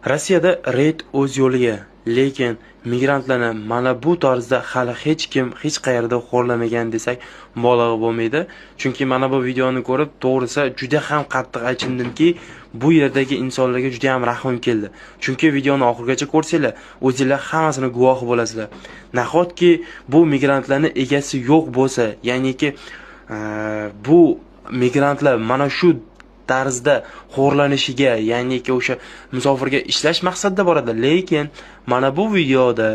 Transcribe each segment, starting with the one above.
Rossiyada reyd o'z yo'liga, lekin migrantlarni mana bu tarzda hali hech kim hech qayerda xo'rlamagan desak mubolag'a bo'lmaydi. Chunki mana bu videoni ko'rib, to'g'risi juda ham qattiq achindimki, bu yerdagi insonlarga juda ham rahmim keldi. Chunki videoni oxirigacha ko'rsanglar, o'zingizlar hammasini guvohi bo'lasizlar. Nahotki bu migrantlarning egasi yo'q bo'lsa, ya'niki bu migrantlar mana shu tarzda xo'rlanishiga, ya'niki o'sha musofirga ishlash maqsadida boradi. Lekin mana bu videoda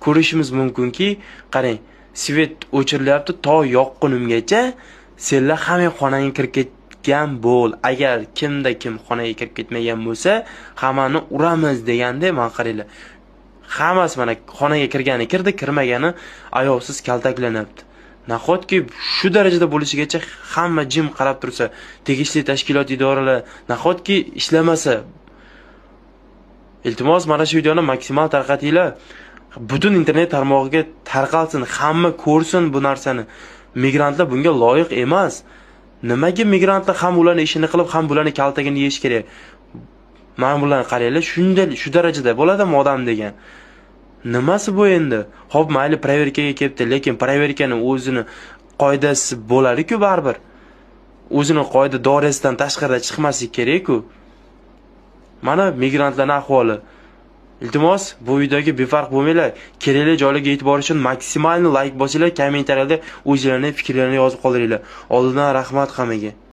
ko'rishimiz mumkinki, qarang, svet o'chirilyapti to yoqqunimgacha, senlar hamma xonangga kirib ketgan bo'l. Agar kimda kim xonaga kirib ketmagan bo'lsa, hammani uramiz deganda, mana qaranglar. Hammasi mana xonaga kirgani kirdi, kirmagani ayoqsiz kaltaklanyapti. Nahotki shu darajada bo'lishigacha hamma jim qarab tursa, tegishli tashkilot idoralar nahotki ishlamasa, iltimos mana shu videoni maksimal tarqatinglar. Butun internet tarmog'iga tarqalsin, hamma ko'rsin bu narsani. Migrantlar bunga loyiq emas. Nimaga migrantlar ham ularning ishini qilib, ham bularning kaltagini yeyish kerak? Mana bularni qaranglar, shu darajada bo'ladimi odam degan. Nimasi bu endi? Xo'p, mayli proverkaga kelibdi, lekin proverkani o'zini qoidasi bo'ladi-ku baribir. O'zini qoida doirasidan tashqarida chiqmasligi kerak-ku. Mana migrantlarning ahvoli. Iltimos, bu videoga befarq bo'lmanglar. Kerakli joylarga e'tibor uchun maksimal like bosinglar, kommentariyada o'zingizlarning fikrlarini yozib qoldiringlar. Oldindan rahmat hammaga.